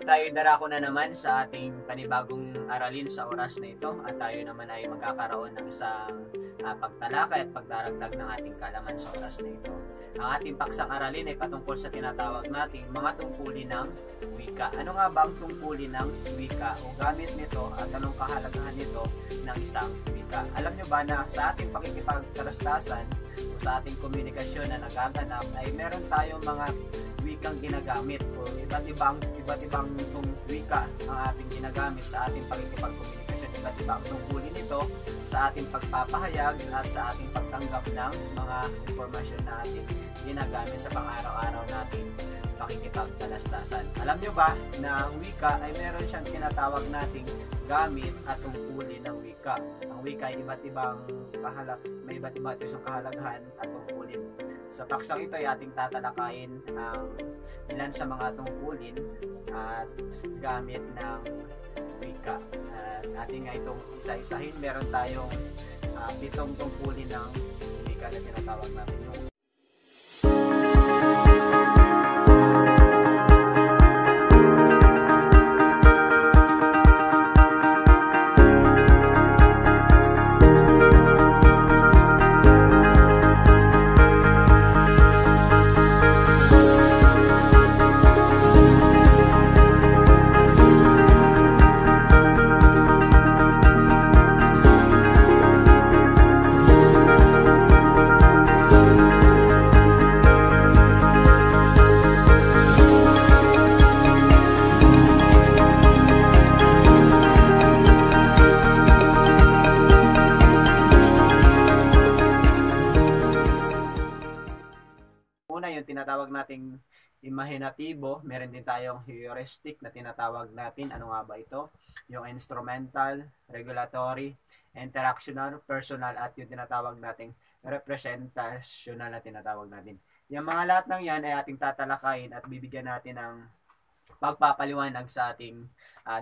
tayo darako na naman sa ating panibagong aralin sa oras na ito at tayo naman ay magkakaroon ng isang pagtalakay at pagdaragdag ng ating kaalaman sa oras na ito. Ang ating paksang aralin ay patungkol sa tinatawag nating mga tungkulin ng wika. Ano nga ba ang tungkulin ng wika o gamit nito at anong kahalagahan nito ng isang wika? Alam nyo ba na sa ating pakikipagkalastasan o sa ating komunikasyon na nagaganap ay meron tayong mga wikang ginagamit o iba't ibang wika ang ating ginagamit sa ating pakikipagkomunikasyon. Iba't ibang tungkulin nito sa ating pagpapahayag at sa ating pagtanggap ng mga impormasyon na ating ginagamit sa pang-araw-araw nating pakikipagkalastasan. Alam nyo ba na ang wika ay meron siyang tinatawag nating gamit at tungkulin ng wika. Ang wika ay may iba't iba siyang kahalagahan at tungkulin. Sa paksang ito ay ating tatalakayin ang ilan sa mga tungkulin at gamit ng wika. At ating nga itong isa-isahin. Meron tayong 7 tungkulin ng wika na tinatawag natin. Yung tinatawag nating imahinatibo, meron din tayong heuristic na tinatawag natin. Ano nga ba ito? Yung instrumental, regulatory, interactional, personal, at yung tinatawag nating representational na tinatawag natin. Yung mga lahat ng yan ay ating tatalakayin at bibigyan natin ng pagpapaliwanag sa ating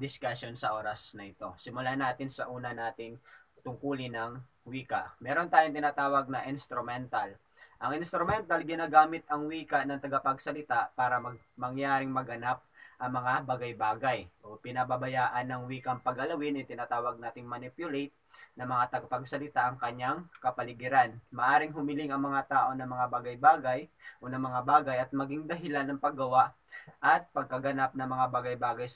discussion sa oras na ito. Simulan natin sa una nating tungkulin ng wika. Meron tayong tinatawag na instrumental. Ang instrumental, ginagamit ang wika ng tagapagsalita para mangyaring maganap ang mga bagay-bagay. O pinababayaan ng wikang paggalawin, yung tinatawag nating manipulate ng mga tagapagsalita ang kanyang kapaligiran. Maaring humiling ang mga tao ng mga bagay-bagay o ng mga bagay at maging dahilan ng paggawa at pagkaganap ng mga bagay-bagay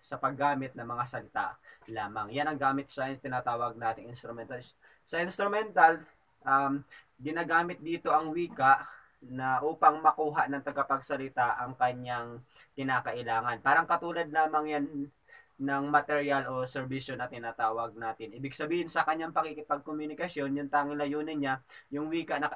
sa paggamit ng mga salita lamang. Yan ang gamit sa tinatawag nating instrumental. Sa instrumental, ginagamit dito ang wika na upang makuha ng tagapagsalita ang kanyang kinakailangan. Parang katulad lamang yan ng material o serbisyo na tinatawag natin. Ibig sabihin sa kanyang pakikipagkomunikasyon, yung tanging layunin niya, yung wika na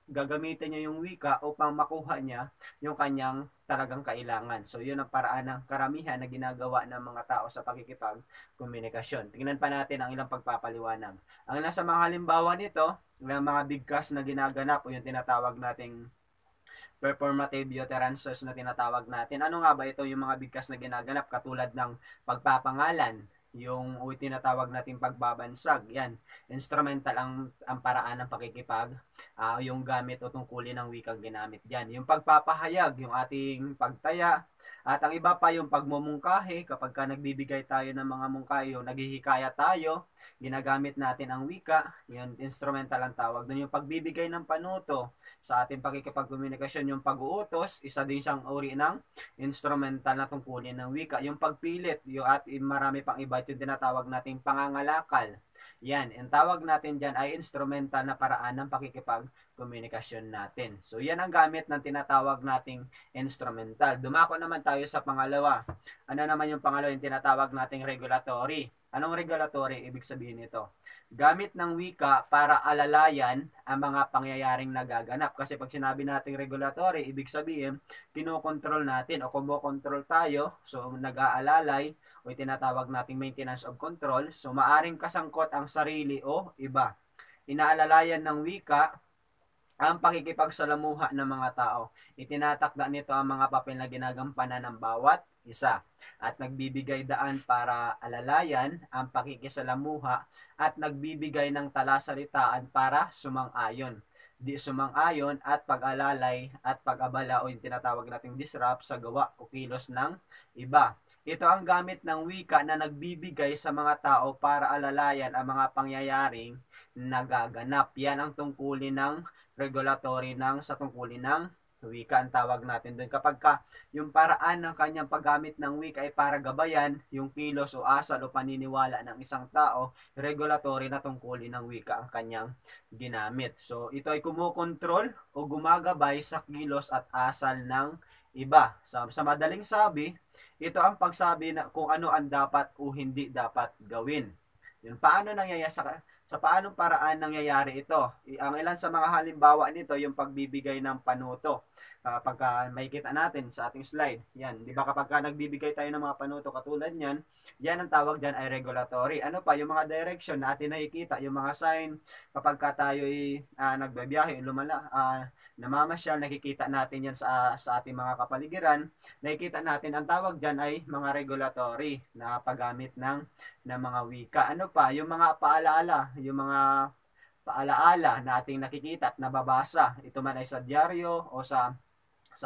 gagamitin niya yung wika upang makuha niya yung kanyang talagang kailangan. So yun ang paraan ng karamihan na ginagawa ng mga tao sa pakikipagkomunikasyon. Tingnan pa natin ang ilang pagpapaliwanag. Ang nasa mga halimbawa nito, ng mga bigkas na ginaganap o yung tinatawag nating performative utterances na tinatawag natin. Ano nga ba ito? Yung mga bigkas na ginaganap katulad ng pagpapangalan, yung tinatawag nating pagbabansag. Yan, instrumental ang paraan ng pakikipag, yung gamit o tungkulin ng wikang ginamit diyan. Yung pagpapahayag, yung ating pagtaya, at ang iba pa yung pagmumungkahi, kapag ka nagbibigay tayo ng mga mungkahi, yung naghihikaya tayo, ginagamit natin ang wika, yun instrumental ang tawag doon. Yung pagbibigay ng panuto sa ating pakikipagkomunikasyon, yung pag-uutos, isa din siyang uri ng instrumental na tungkulin ng wika. Yung pagpilit, yung at marami pang iba, yung tinatawag nating pangangalakal. Yan, ang tawag natin dyan ay instrumental na paraan ng pakikipagkomunikasyon natin. So yan ang gamit ng tinatawag nating instrumental. Dumako naman tayo sa pangalawa. Ano naman yung pangalawa? Yung tinatawag nating regulatory. Anong regulatory? Ibig sabihin nito, gamit ng wika para alalayan ang mga pangyayaring nagaganap. Kasi pag sinabi nating regulatory, ibig sabihin, kinokontrol natin o kumokontrol tayo. So nag-aalalay o tinatawag nating maintenance of control. So maaring kasangkot ang sarili o iba. Inaalalayan ng wika ang pakikipagsalamuha ng mga tao. Itinatakda nito ang mga papel na ginagampanan ng bawat isa at nagbibigay daan para alalayan ang pakikisalamuha at nagbibigay ng talasalitaan para sumang-ayon. di sumang-ayon at pag-alalay at pag-abala o yung tinatawag nating disrupt sa gawa o kilos ng iba. Ito ang gamit ng wika na nagbibigay sa mga tao para alalayan ang mga pangyayaring nagaganap. Yan ang tungkulin ng regulatory sa tungkulin ng wika ang tawag natin doon. Kapag yung paraan ng kanyang paggamit ng wika ay para gabayan yung kilos o asal o paniniwala ng isang tao, regulatory na tungkulin ng wika ang kanyang ginamit. So, ito ay kumukontrol o gumagabay sa kilos at asal ng iba. Sa madaling sabi, ito ang pagsabi na kung ano ang dapat o hindi dapat gawin. Yun, paano nangyayari sa paanong paraan nangyayari ito? Ang ilan sa mga halimbawa nito, yung pagbibigay ng panuto. Pagka makikita natin sa ating slide, yan, di ba kapag nagbibigay tayo ng mga panuto katulad niyan, yan ang tawag diyan ay regulatory. Ano pa, yung mga direction na atin nakikita, yung mga sign, kapag tayo ay nagbabiyahe, namamasyal, nakikita natin yan sa ating mga kapaligiran, nakikita natin, ang tawag diyan ay mga regulatory na paggamit ng mga wika. Ano pa, yung mga paalaala, yung mga paalaala na ating nakikita at nababasa, ito man ay sa dyaryo o sa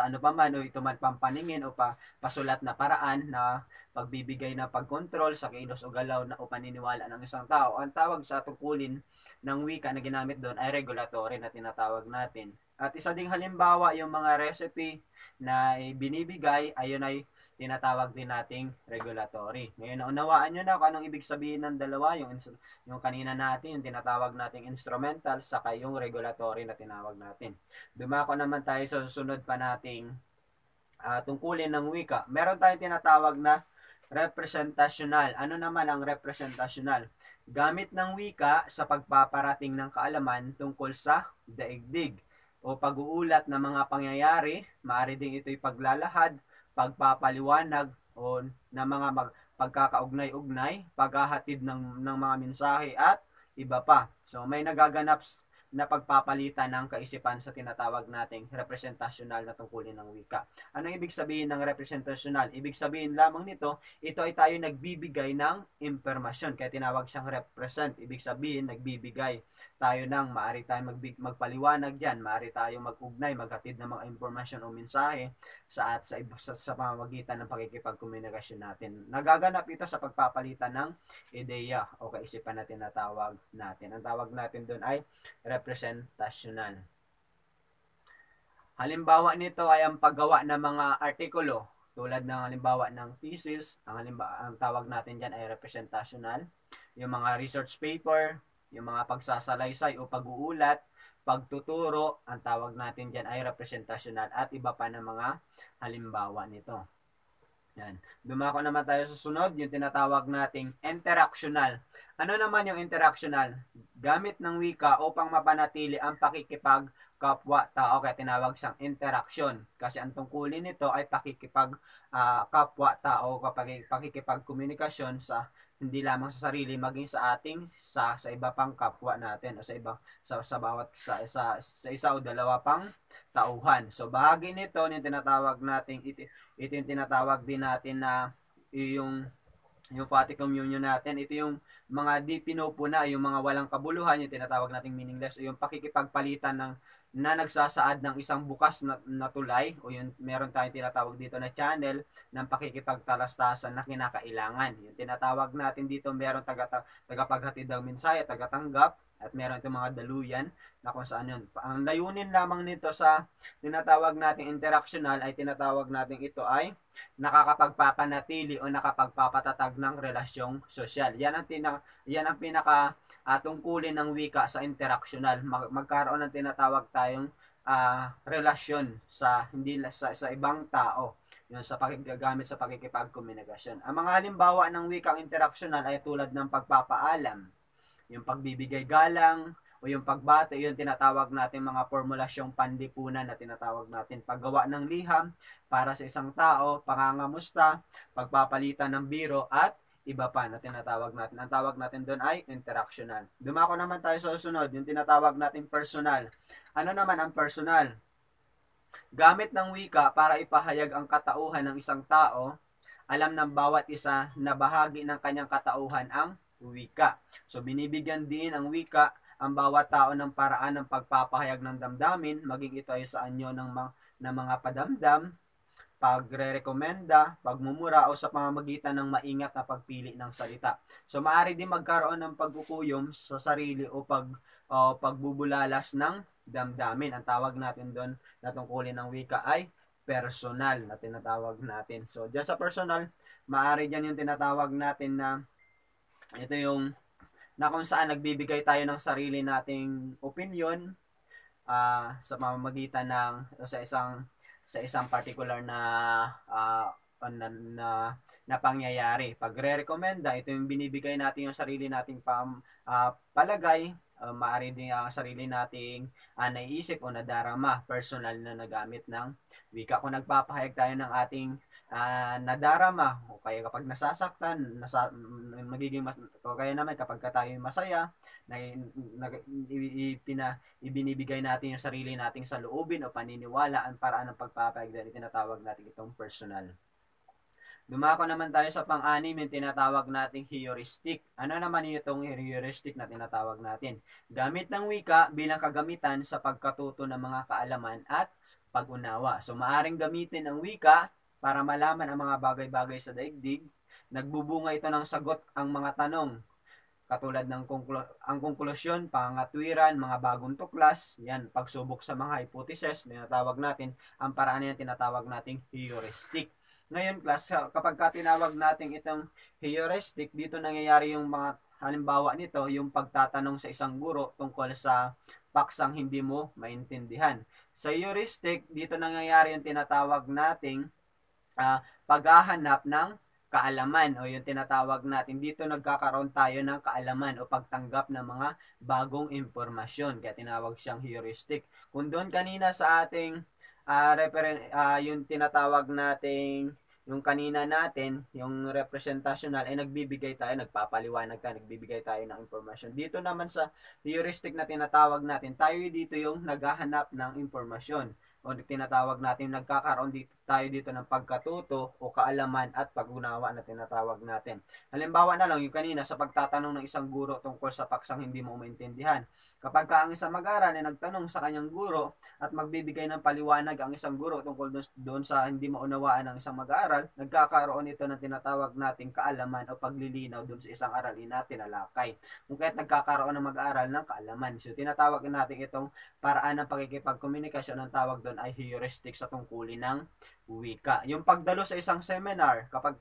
ano pa man o ito man pampaningin o pasulat na paraan na pagbibigay na pagkontrol sa kilos o galaw na o paniniwala ng isang tao. Ang tawag sa tungkulin ng wika na ginamit doon ay regulatory na tinatawag natin. At isa ding halimbawa yung mga recipe na binibigay, ayun ay tinatawag din nating regulatory. Ngayon, naunawaan nyo na kung anong ibig sabihin ng dalawa, yung kanina natin, yung tinatawag nating instrumental, saka yung regulatory na tinawag natin. Dumako naman tayo sa susunod pa nating tungkulin ng wika. Meron tayong tinatawag na representasyonal. Ano naman ang representasyonal? Gamit ng wika sa pagpaparating ng kaalaman tungkol sa daigdig o pag-uulat ng mga pangyayari, maaari ding ito'y paglalahad, pagpapaliwanag o na mga pagkakaugnay-ugnay, paghahatid ng mga mensahe at iba pa. So may nagaganap na pagpapalitan ng kaisipan sa tinatawag nating representasyonal na tungkulin ng wika. Anong ibig sabihin ng representasyonal? Ibig sabihin lamang nito, ito ay tayo nagbibigay ng impormasyon, kaya tinawag siyang represent. Ibig sabihin, nagbibigay tayo ng, maaari tayong magpaliwanag dyan, maaari tayong mag-ugnay, maghatid ng mga impormasyon o mensahe sa pamamagitan ng pakikipagkomunikasyon natin. Nagaganap ito sa pagpapalitan ng ideya o kaisipan na tinatawag natin. Ang tawag natin doon ay representasyonal. Halimbawa nito ay ang paggawa ng mga artikulo tulad ng halimbawa ng thesis, ang tawag natin dyan ay representasyonal. Yung mga research paper, yung mga pagsasalaysay o pag-uulat, pagtuturo, ang tawag natin dyan ay representasyonal at iba pa ng mga halimbawa nito. Yan. Dumako naman tayo sa sunod, yung tinatawag nating interactional. Ano naman yung interactional? Gamit ng wika upang mapanatili ang pakikipagkapwa-tao, kaya tinawag siyang interaction. Kasi ang tungkulin nito ay pakikipagkapwa-tao, pakikipagkomunikasyon sa hindi lamang sa sarili, maging sa ating sa iba pang kapwa natin o sa isa o dalawa pang tauhan. So bahagi nito yung tinatawag nating ito yung tinatawag din natin na yung party communion natin, ito yung mga di pinupuna, yung mga walang kabuluhan, yung tinatawag nating meaningless, o yung pakikipagpalitan na nagsasaad ng isang bukas na tulay, o yung meron tayong tinatawag dito na channel ng pakikipagtalastasan na kinakailangan. Yung tinatawag natin dito, meron tagapaghatid ng mensahe, tagatanggap, at meron itong mga daluyan na kung saan yun. Ang layunin lamang nito sa tinatawag nating interactional ay tinatawag natin ito ay nakakapagpapanatili o nakapagpapatatag ng relasyong sosyal. Yan ang pinaka tungkulin ng wika sa interactional. Magkaroon ng tinatawag tayong relasyon sa ibang tao. Yun sa paggagamit sa pakikipagkomunikasyon. Ang mga halimbawa ng wikang interactional ay tulad ng pagpapaalam, yung pagbibigay galang, o yung pagbate, yung tinatawag natin mga formulasyong panlipunan na tinatawag natin, paggawa ng liham para sa isang tao, pangangamusta, pagpapalitan ng biro, at iba pa na tinatawag natin. Ang tawag natin doon ay interactional. Dumako naman tayo sa susunod, yung tinatawag natin personal. Ano naman ang personal? Gamit ng wika para ipahayag ang katauhan ng isang tao, alam ng bawat isa na bahagi ng kanyang katauhan ang wika. So binibigyan din ang wika ang bawat tao ng paraan ng pagpapahayag ng damdamin, maging ito ay sa anyo ng mga padamdam, pagrerekomenda, pagmumura o sa pamamagitan ng maingat na pagpili ng salita. So maaari din magkaroon ng pagkukuyom sa sarili o pagbubulalas ng damdamin. Ang tawag natin doon na tungkulin ng wika ay personal na tinatawag natin. So diyan sa personal, maaari diyan yung tinatawag natin na ito yung na kung saan nagbibigay tayo ng sarili nating opinion sa pamamagitan ng sa isang particular na pangyayari. Pagre-recommenda, ito yung binibigay natin yung sarili nating palagay, maaari din ang sarili nating naiisip o nadarama, personal na nagamit ng wika. Kung nagpapahayag tayo ng ating nadarama, o kaya kapag nasasaktan, magiging o kaya naman kapag tayo masaya, ibinibigay natin yung sarili nating saloobin o paniniwala ang paraan ng pagpapahayag dahil tinatawag natin itong personal. Dumako naman tayo sa pang-anim, yung tinatawag nating heuristic. Ano naman itong heuristic na tinatawag natin? Gamit ng wika bilang kagamitan sa pagkatuto ng mga kaalaman at pag-unawa. So maaring gamitin ang wika para malaman ang mga bagay-bagay sa daigdig. Nagbubunga ito ng sagot ang mga tanong katulad ng ang konklusyon, pangatwiran, mga bagong tuklas, yan, pagsubok sa mga hypothesis, tinatawag natin, ang paraan na tinatawag nating heuristic. Ngayon, class, kapag tinawag natin itong heuristic, dito nangyayari yung mga halimbawa nito, yung pagtatanong sa isang guro tungkol sa paksang hindi mo maintindihan. Sa heuristic, dito nangyayari yung tinatawag nating paghahanap ng kaalaman o yung tinatawag natin dito nagkakaroon tayo ng kaalaman o pagtanggap ng mga bagong impormasyon kaya tinawag siyang heuristic. Kung doon kanina sa ating yung tinatawag nating yung kanina natin, yung representational ay nagbibigay tayo, nagpapaliwanag tayo, nagbibigay tayo ng impormasyon. Dito naman sa heuristic na tinatawag natin, tayo dito yung naghahanap ng impormasyon o tinatawag natin nagkakaroon tayo dito ng pagkatuto o kaalaman at pag-unawa na tinatawag natin. Halimbawa na lang yung kanina sa pagtatanong ng isang guro tungkol sa paksang hindi mo maintindihan. Kapag ang isang mag-aaral ay nagtanong sa kanyang guro at magbibigay ng paliwanag ang isang guro tungkol doon sa hindi maunawaan ng isang mag-aaral, nagkakaroon ito ng tinatawag nating kaalaman o paglilinaw doon sa isang aralin na tinalakay. Kung kaya't nagkakaroon ng mag-aaral ng kaalaman. So tinatawag natin itong paraan ng pakikipagkomunikasyon, ang tawag doon ay heuristic sa tungkulin ng wika. Yung pagdalo sa isang seminar, kapag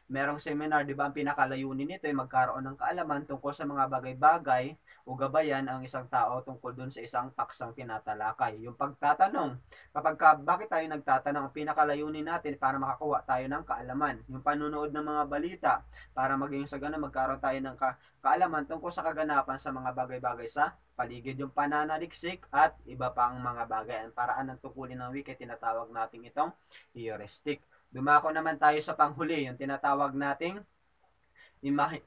merong seminar, di ba, ang pinakalayunin nito ay magkaroon ng kaalaman tungkol sa mga bagay-bagay o gabayan ang isang tao tungkol dun sa isang paksang tinatalakay. Yung pagtatanong, bakit tayo nagtatanong, ang pinakalayunin natin para makakuha tayo ng kaalaman. Yung panunood ng mga balita, para maging sa ganun magkaroon tayo ng kaalaman tungkol sa kaganapan sa mga bagay-bagay sa paligid, yung pananaliksik at iba pang mga bagay. Ang paraan ng tungkulin ng wika, tinatawag natin itong heuristic. Dumako naman tayo sa panghuli, yung tinatawag nating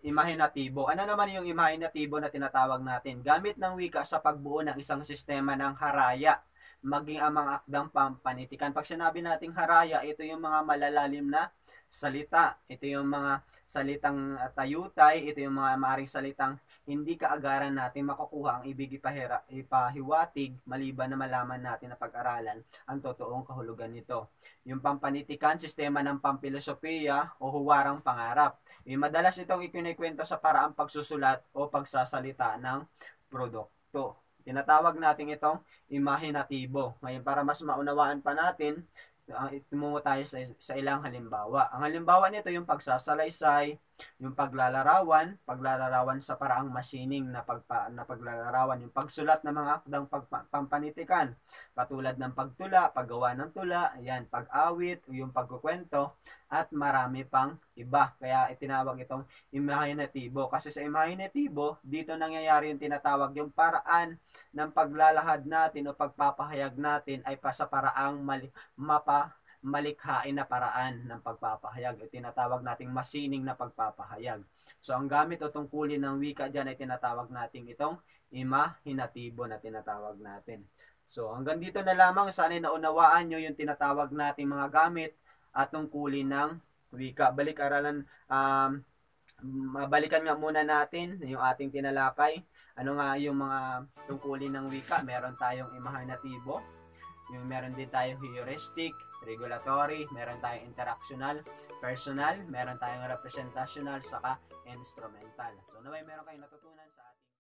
imahinatibo. Ano naman yung imahinatibo na tinatawag natin? Gamit ng wika sa pagbuo ng isang sistema ng haraya, maging ang mga akdang pampanitikan. Pag sinabi nating haraya, ito yung mga malalalim na salita. Ito yung mga salitang tayutay, ito yung mga maaring salitang hindi kaagaran natin makukuha ang ibig ipahiwatig maliban na malaman natin na pag-aralan ang totoong kahulugan nito. Yung pampanitikan, sistema ng pampilosopiya o huwarang pangarap. Madalas itong ikinikwento sa paraang pagsusulat o pagsasalita ng produkto. Tinatawag natin itong imahinatibo. Ngayon, para mas maunawaan pa natin, tumungo tayo sa ilang halimbawa. Ang halimbawa nito yung pagsasalaysay, yung paglalarawan sa paraang masining na paglalarawan, yung pagsulat ng mga akdang pampanitikan, katulad ng pagtula, paggawa ng tula, ayan, pag-awit, yung pagkukwento, at marami pang iba. Kaya itinawag itong imahinatibo. Kasi sa imahinatibo, dito nangyayari yung tinatawag yung paraan ng paglalahad natin o pagpapahayag natin ay pa sa paraang malikhain na paraan ng pagpapahayag. Tinatawag nating masining na pagpapahayag. So, ang gamit o tungkulin ng wika dyan ay tinatawag nating itong imahinatibo na tinatawag natin. So, hanggang dito na lamang. Sana'y naunawaan nyo yung tinatawag nating mga gamit at tungkulin ng wika. Balik-aralan Mabalikan nga muna natin yung ating tinalakay. Ano nga yung mga tungkulin ng wika? Meron tayong imahinatibo, yung meron din tayong heuristic, regulatory, meron tayong interactional, personal, meron tayong representational, saka instrumental. So naway meron kayong natutunan sa ating